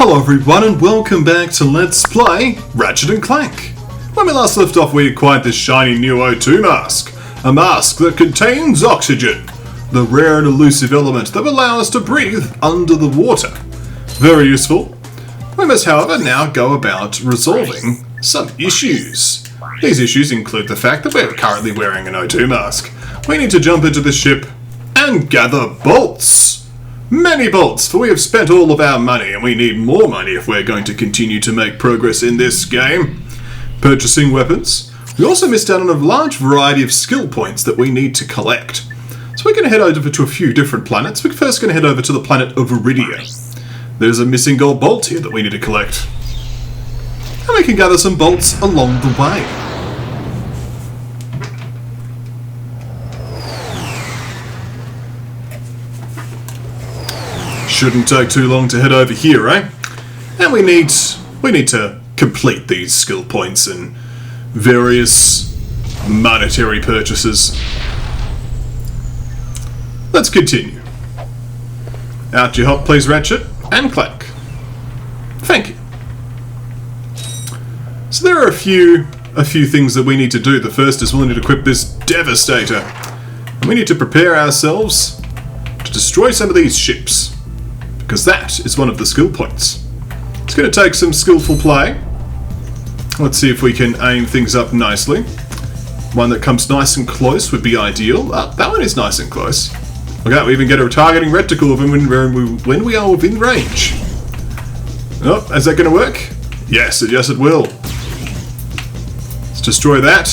Hello everyone and welcome back to Let's Play Ratchet & Clank. When we last left off we acquired this shiny new O2 mask. A mask that contains oxygen, the rare and elusive element that will allow us to breathe under the water. Very useful. We must however now go about resolving some issues. These issues include the fact that we're currently wearing an O2 mask. We need to jump into the ship and gather bolts. Many bolts, for we have spent all of our money and we need more money if we're going to continue to make progress in this game. Purchasing weapons. We also missed out on a large variety of skill points that we need to collect. So we're going to head over to a few different planets. We're first going to head over to the planet of Iridia. There's a missing gold bolt here that we need to collect. And we can gather some bolts along the way. Shouldn't take too long to head over here, eh? And we need to complete these skill points and various monetary purchases. Let's continue. Out you hop, please, Ratchet and Clank. Thank you. So there are a few things that we need to do. The first is we'll need to equip this Devastator. And we need to prepare ourselves to destroy some of these ships, because that is one of the skill points. It's going to take some skillful play. Let's see if we can aim things up nicely. One that comes nice and close would be ideal. That one is nice and close. Look out, we even get a targeting reticle when we are within range. Oh, is that going to work? Yes, it will. Let's destroy that.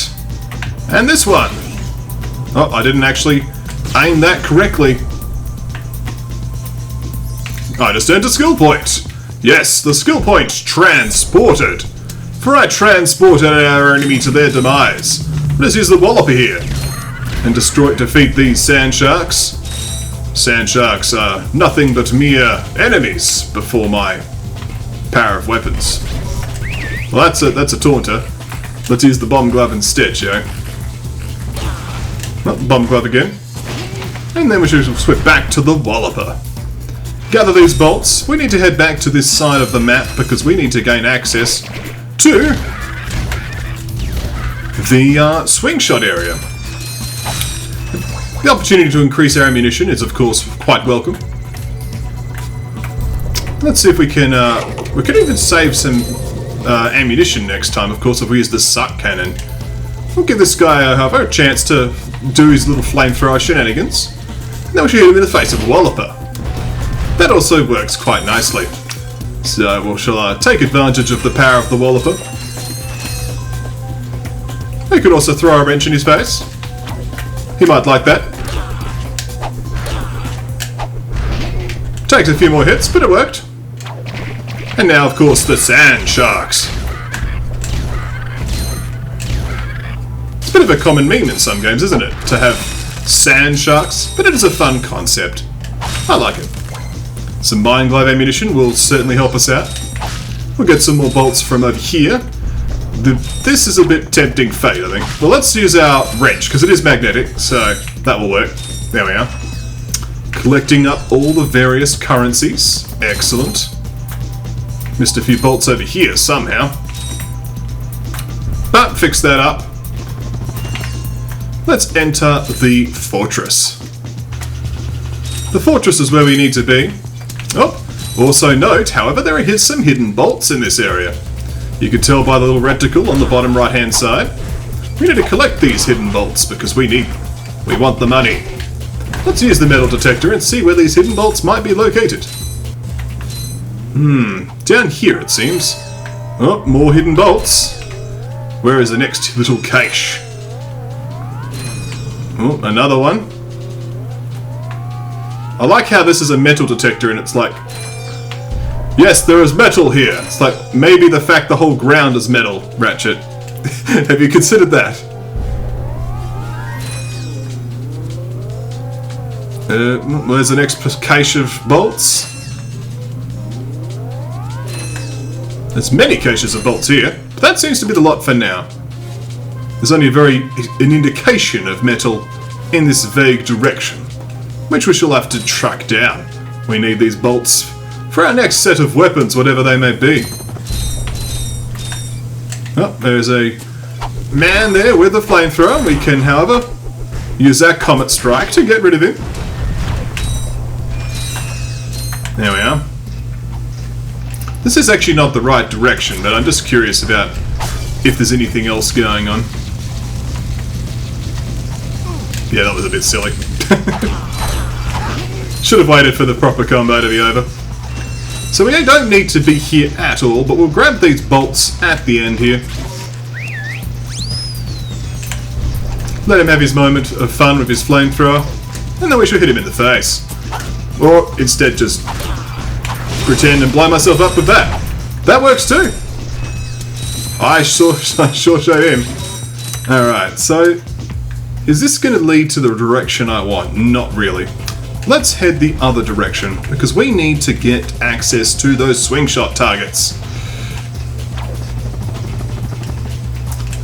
And this one. Oh, I didn't actually aim that correctly. I just earned a skill point. Yes, the skill point transported. For I transported our enemy to their demise. Let's use the Walloper here and defeat these sand sharks. Sand sharks are nothing but mere enemies before my power of weapons. Well, that's a taunter. Let's use the bomb glove instead, yo. Not the bomb glove again. And then we should switch back to the Walloper. Gather these bolts. We need to head back to this side of the map because we need to gain access to the swing shot area. The opportunity to increase our ammunition is of course quite welcome. Let's see if we can even save some ammunition next time, of course, if we use the suck cannon. We'll give this guy a chance to do his little flamethrower shenanigans. And then we should hit him in the face with a Walloper. That also works quite nicely. So we shall take advantage of the power of the Walloper. We could also throw a wrench in his face. He might like that. Takes a few more hits, but it worked. And now, of course, the sand sharks. It's a bit of a common meme in some games, isn't it? To have sand sharks, but it is a fun concept. I like it. Some Mind Glove ammunition will certainly help us out. We'll get some more bolts from over here. This is a bit tempting fate, I think. Well, let's use our wrench, because it is magnetic, so that will work. There we are. Collecting up all the various currencies. Excellent. Missed a few bolts over here somehow. But fix that up. Let's enter the fortress. The fortress is where we need to be. Oh, also note, however, there are some hidden bolts in this area. You can tell by the little reticle on the bottom right hand side. We need to collect these hidden bolts because we need them. We want the money. Let's use the metal detector and see where these hidden bolts might be located. Down here it seems. Oh, more hidden bolts. Where is the next little cache? Oh, another one. I like how this is a metal detector and it's like, yes, there is metal here. It's like, maybe the fact the whole ground is metal, Ratchet. Have you considered that? Where's the next cache of bolts? There's many caches of bolts here, but that seems to be the lot for now. There's only an indication of metal in this vague direction, which we shall have to track down. We need these bolts for our next set of weapons, whatever they may be. Oh, there's a man there with a flamethrower. We can, however, use our Comet Strike to get rid of him. There we are. This is actually not the right direction, but I'm just curious about if there's anything else going on. Yeah, that was a bit silly. Should have waited for the proper combo to be over. So we don't need to be here at all, but we'll grab these bolts at the end here. Let him have his moment of fun with his flamethrower, and then we should hit him in the face. Or instead just pretend and blow myself up with that. That works too. I sure show him. Alright, so is this going to lead to the direction I want? Not really. Let's head the other direction, because we need to get access to those swing shot targets.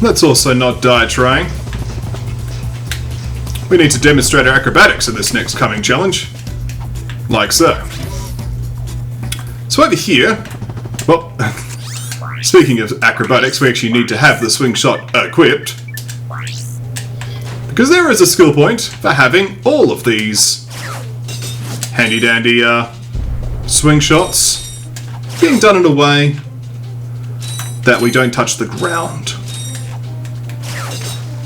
Let's also not die trying. We need to demonstrate our acrobatics in this next coming challenge. Like so. So over here, well, speaking of acrobatics, we actually need to have the swing shot equipped. Because there is a skill point for having all of these handy dandy swing shots being done in a way that we don't touch the ground.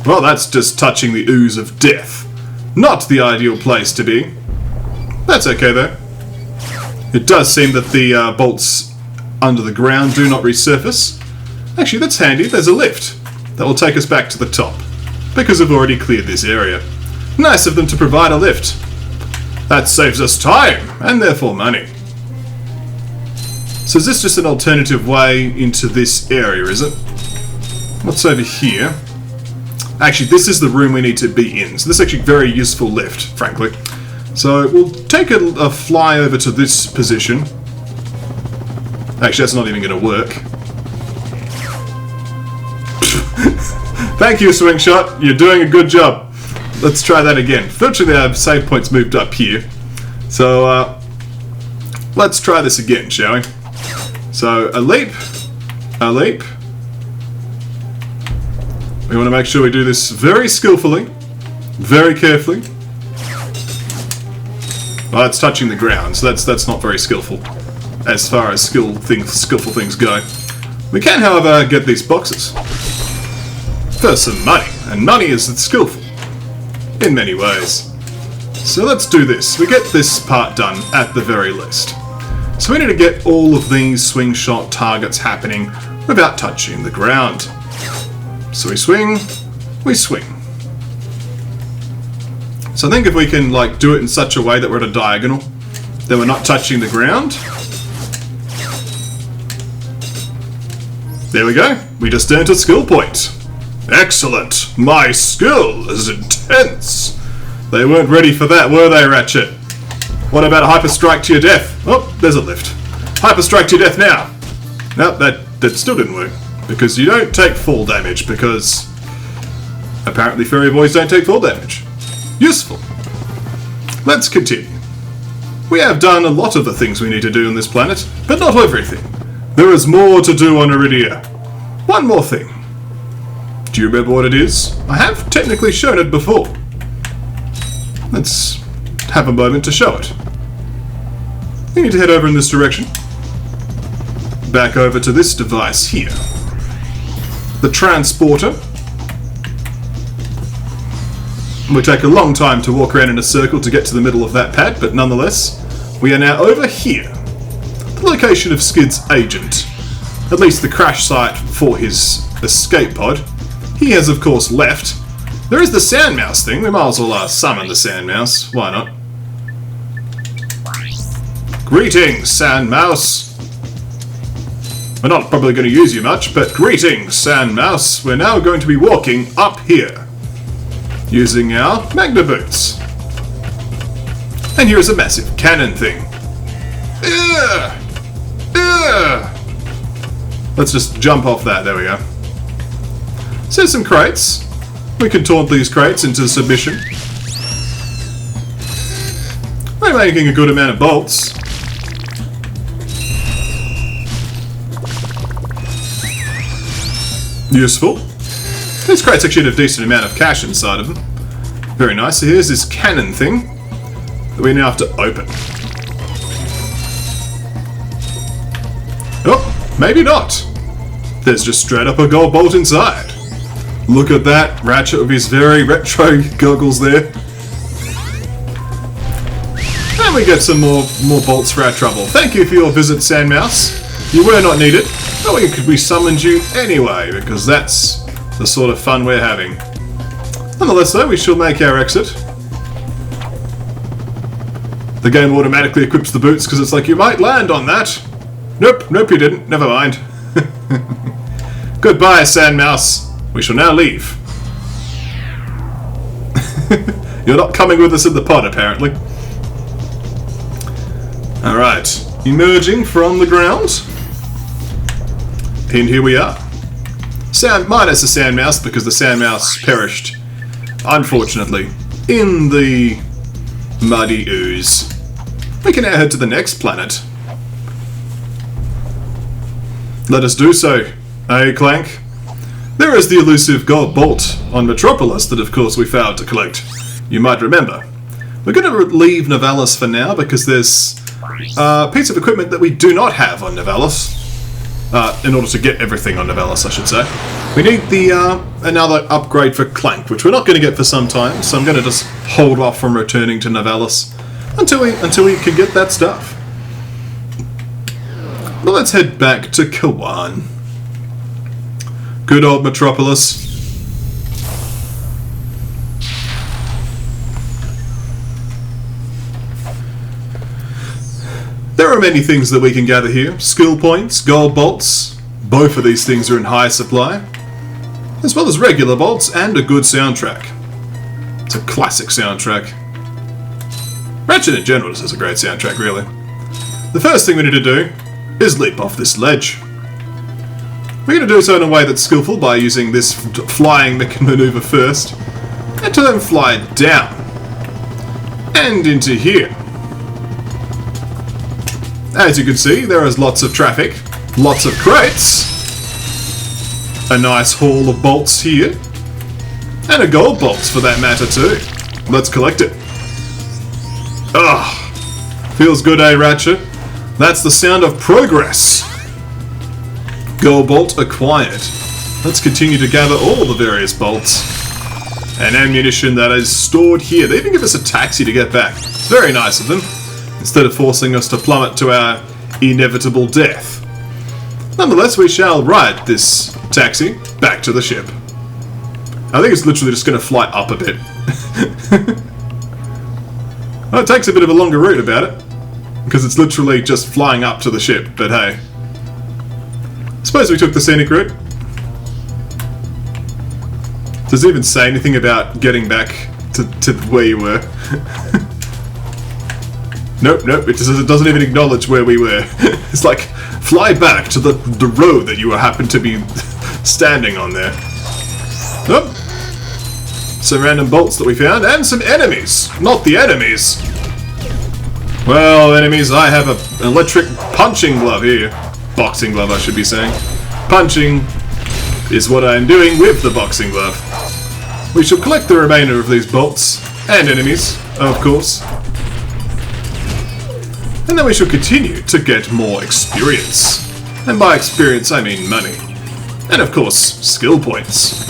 Well, that's just touching the ooze of death. Not the ideal place to be. That's okay though. It does seem that the bolts under the ground do not resurface. Actually, that's handy. There's a lift that will take us back to the top, because we've already cleared this area. Nice of them to provide a lift. That saves us time, and therefore money. So is this just an alternative way into this area, is it? What's over here? Actually, this is the room we need to be in. So this is actually a very useful lift, frankly. So we'll take a fly over to this position. Actually, that's not even going to work. Thank you, Swing Shot. You're doing a good job. Let's try that again. Fortunately, our save point's moved up here. So, let's try this again, shall we? So, a leap. A leap. We want to make sure we do this very skillfully. Very carefully. Well, it's touching the ground, so that's not very skillful. As far as skillful things go. We can, however, get these boxes. For some money. And money is skillful. In many ways. So let's do this. We get this part done at the very least. So we need to get all of these swing shot targets happening without touching the ground. So we swing, we swing. So I think if we can do it in such a way that we're at a diagonal, then we're not touching the ground. There we go. We just earned a skill point. Excellent! My skill is intense! They weren't ready for that, were they, Ratchet? What about a Hyper Strike to your death? Oh, there's a lift. Hyper Strike to your death now! Nope, that still didn't work. Because you don't take fall damage, because apparently fairy boys don't take fall damage. Useful. Let's continue. We have done a lot of the things we need to do on this planet, but not everything. There is more to do on Iridia. One more thing. Do you remember what it is? I have technically shown it before. Let's have a moment to show it. We need to head over in this direction. Back over to this device here. The transporter. It will take a long time to walk around in a circle to get to the middle of that pad, but nonetheless, we are now over here. The location of Skid's agent. At least the crash site for his escape pod. He has, of course, left. There is the sand mouse thing. We might as well summon the sand mouse. Why not? Greetings, sand mouse. We're not probably going to use you much, but greetings, sand mouse. We're now going to be walking up here, using our Magna Boots. And here's a massive cannon thing. Let's just jump off that. There we go. So some crates. We can taunt these crates into submission. We're making a good amount of bolts. Useful. These crates actually have a decent amount of cash inside of them. Very nice. So here's this cannon thing that we now have to open. Oh, maybe not. There's just straight up a gold bolt inside. Look at that. Ratchet with his very retro goggles there. And we get some more bolts for our trouble. Thank you for your visit, Sandmouse. You were not needed, but we summoned you anyway, because that's the sort of fun we're having. Nonetheless, though, we shall make our exit. The game automatically equips the boots because it's like, you might land on that. Nope, you didn't. Never mind. Goodbye, Sandmouse. We shall now leave. You're not coming with us in the pod, apparently. Alright, emerging from the ground. And here we are. Minus the Sandmouse, because the Sandmouse perished, unfortunately, in the muddy ooze. We can now head to the next planet. Let us do so, eh, Clank? There is the elusive gold bolt on Metropolis that, of course, we failed to collect. You might remember. We're going to leave Novalis for now because there's a piece of equipment that we do not have on Novalis. In order to get everything on Novalis, I should say. We need the another upgrade for Clank, which we're not going to get for some time, so I'm going to just hold off from returning to Novalis until we can get that stuff. Well, let's head back to Kawan. Good old Metropolis. There are many things that we can gather here. Skill points, gold bolts. Both of these things are in high supply. As well as regular bolts and a good soundtrack. It's a classic soundtrack. Ratchet in general just has a great soundtrack, really. The first thing we need to do is leap off this ledge. We're going to do so in a way that's skillful by using this flying maneuver first, and to then fly down and into here. As you can see, there is lots of traffic, lots of crates, a nice haul of bolts here, and a gold bolts for that matter too. Let's collect it. Ah, feels good, eh, Ratchet? That's the sound of progress. Gold bolt acquired. Let's continue to gather all the various bolts and ammunition that is stored here. They even give us a taxi to get back. It's very nice of them, instead of forcing us to plummet to our inevitable death. Nonetheless, we shall ride this taxi back to the ship. I think it's literally just going to fly up a bit. Well, it takes a bit of a longer route about it, because it's literally just flying up to the ship, but hey. Suppose we took the scenic route. Does it even say anything about getting back to where you were? Nope, it doesn't even acknowledge where we were. It's like, fly back to the road that you happen to be standing on there. Oh, some random bolts that we found, and some enemies. Not the enemies. Well, enemies, I have an electric punching glove here. Boxing glove, I should be saying. Punching is what I am doing with the boxing glove. We shall collect the remainder of these bolts, and enemies, of course. And then we shall continue to get more experience. And by experience, I mean money. And of course, skill points.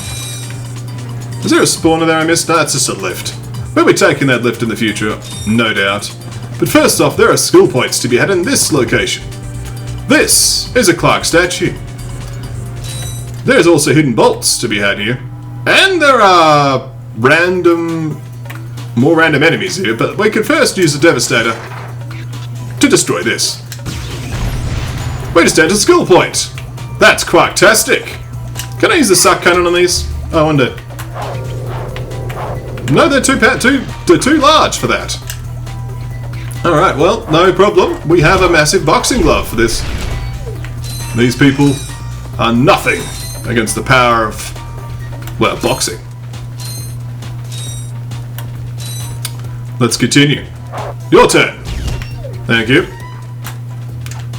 Is there a spawner there I missed? No, it's just a lift. We'll be taking that lift in the future, no doubt. But first off, there are skill points to be had in this location. This is a Clark statue. There's also hidden bolts to be had here. And there are more random enemies here, but we can first use the Devastator to destroy this. We just earned a skill point. That's quacktastic. Can I use the suck cannon on these? I wonder. No, they're too large for that. Alright, well, no problem. We have a massive boxing glove for this. These people are nothing against the power of, well, boxing. Let's continue. Your turn. Thank you.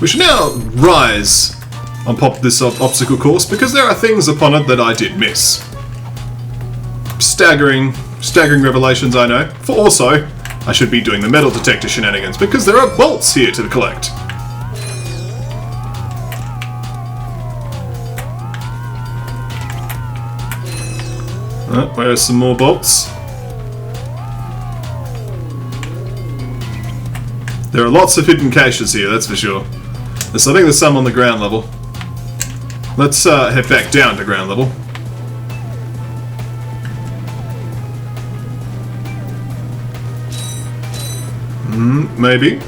We should now rise on this obstacle course because there are things upon it that I did miss. Staggering revelations, I know. For also, I should be doing the metal detector shenanigans because there are bolts here to collect. Where's some more bolts? There are lots of hidden caches here, that's for sure. I think there's some on the ground level. Let's head back down to ground level. Maybe.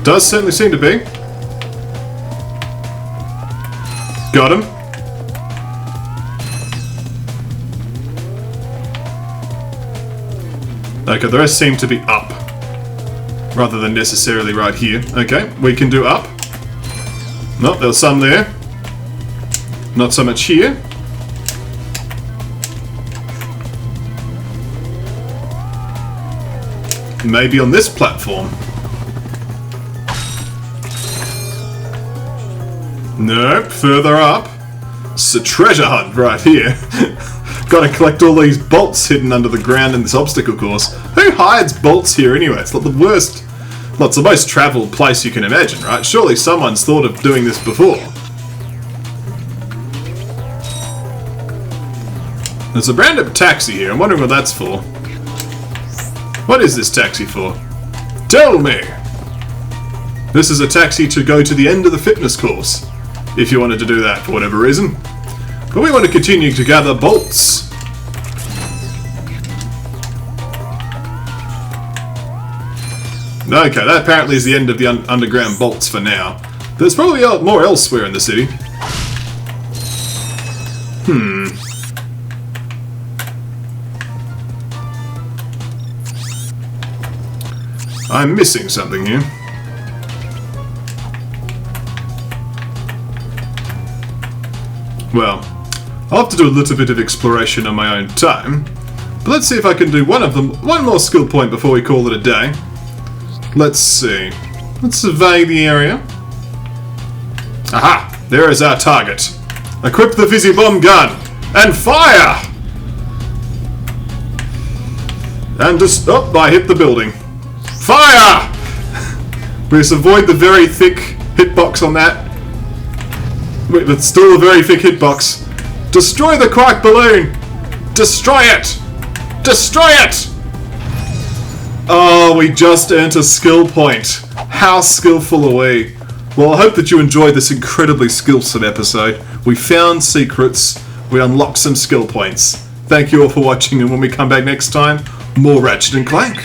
Does certainly seem to be. Got him. Okay, the rest seem to be up, rather than necessarily right here. Okay, we can do up. Nope, there's some there. Not so much here. Maybe on this platform. Nope, further up. It's a treasure hunt right here. Gotta collect all these bolts hidden under the ground in this obstacle course. Who hides bolts here anyway? It's not the worst. Well, it's the most travelled place you can imagine, right? Surely someone's thought of doing this before. There's a random taxi here. I'm wondering what that's for. What is this taxi for? Tell me! This is a taxi to go to the end of the fitness course, if you wanted to do that for whatever reason. But we want to continue to gather bolts. Okay, that apparently is the end of the underground bolts for now. There's probably more elsewhere in the city. I'm missing something here. Well, I'll have to do a little bit of exploration on my own time. But let's see if I can do one more skill point before we call it a day. Let's see. Let's survey the area. Aha! There is our target. Equip the fizzy bomb gun and fire! And just... oh, I hit the building. Fire! We must avoid the very thick hitbox on that. Wait, but still a very thick hitbox. Destroy the quark balloon! Destroy it! Destroy it! Oh, we just earned a skill point. How skillful are we? Well, I hope that you enjoyed this incredibly skillsome episode. We found secrets. We unlocked some skill points. Thank you all for watching, and when we come back next time, more Ratchet and Clank.